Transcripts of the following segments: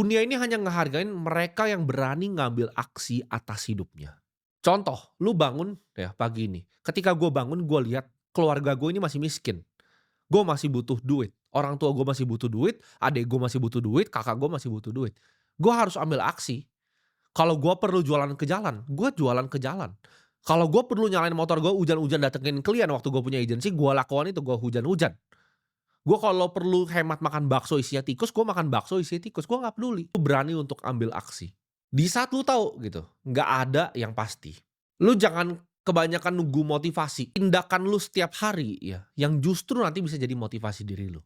Dunia ini hanya ngehargain mereka yang berani ngambil aksi atas hidupnya. Contoh, lu bangun ya pagi ini, ketika gue bangun gue lihat keluarga gue ini masih miskin, gue masih butuh duit, orang tua gue masih butuh duit, adik gue masih butuh duit, kakak gue masih butuh duit. Gue harus ambil aksi. Kalau gue perlu jualan ke jalan, gue jualan ke jalan. Kalau gue perlu nyalain motor gue hujan-hujan datengin klien waktu gue punya agensi, gue lakukan itu, gue hujan-hujan. Gue kalau perlu hemat makan bakso isinya tikus, gue makan bakso isinya tikus, gue nggak peduli. Lu berani untuk ambil aksi. Di saat lu tahu gitu, nggak ada yang pasti. Lu jangan kebanyakan nunggu motivasi. Tindakan lu setiap hari ya, yang justru nanti bisa jadi motivasi diri lu.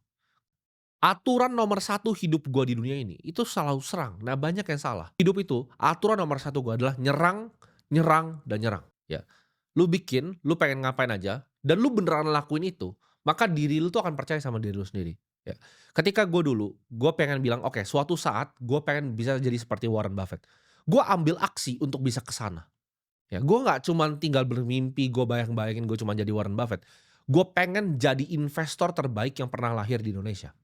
Aturan nomor satu hidup gue di dunia ini, itu selalu serang. Nah banyak yang salah. Hidup itu, aturan nomor satu gue adalah nyerang, nyerang, dan nyerang. Ya. Lu pengen ngapain aja, dan lu beneran lakuin itu, maka diri lu tuh akan percaya sama diri lu sendiri. Ya. Ketika gue dulu, gue pengen bilang, oke suatu saat gue pengen bisa jadi seperti Warren Buffett. Gue ambil aksi untuk bisa ke sana. Ya, gue nggak cuman tinggal bermimpi, gue bayang-bayangin gue cuma jadi Warren Buffett. Gue pengen jadi investor terbaik yang pernah lahir di Indonesia.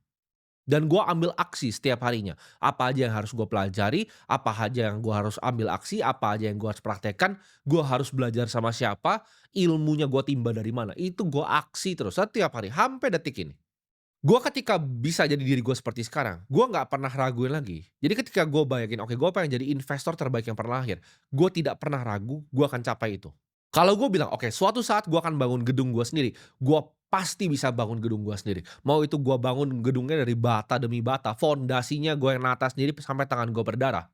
Dan gue ambil aksi setiap harinya. Apa aja yang harus gue pelajari, apa aja yang gue harus ambil aksi, apa aja yang gue harus praktekkan, gue harus belajar sama siapa, ilmunya gue timba dari mana. Itu gue aksi terus setiap hari, sampai detik ini. Gue ketika bisa jadi diri gue seperti sekarang, gue nggak pernah raguin lagi. Jadi ketika gue bayangin, oke gue pengen jadi investor terbaik yang pernah lahir, gue tidak pernah ragu, gue akan capai itu. Kalau gue bilang, oke suatu saat gue akan bangun gedung gue sendiri, gue pasti bisa bangun gedung gue sendiri. Mau itu gue bangun gedungnya dari bata demi bata, fondasinya gue yang nata sendiri sampai tangan gue berdarah.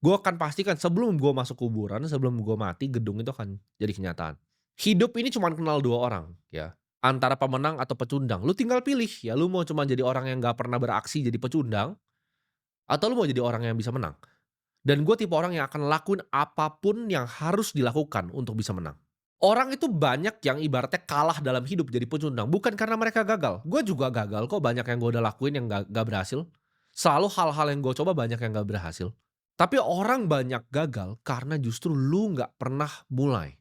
Gue akan pastikan sebelum gue masuk kuburan, sebelum gue mati, gedung itu akan jadi kenyataan. Hidup ini cuma kenal 2 orang, ya. Antara pemenang atau pecundang. Lu tinggal pilih, ya lu mau cuma jadi orang yang nggak pernah beraksi jadi pecundang, atau lu mau jadi orang yang bisa menang. Dan gue tipe orang yang akan lakuin apapun yang harus dilakukan untuk bisa menang. Orang itu banyak yang ibaratnya kalah dalam hidup jadi pecundang, bukan karena mereka gagal. Gue juga gagal kok, banyak yang gue udah lakuin yang nggak berhasil. Selalu hal-hal yang gue coba banyak yang nggak berhasil. Tapi orang banyak gagal karena justru lu nggak pernah mulai.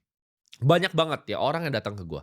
Banyak banget ya orang yang datang ke gua.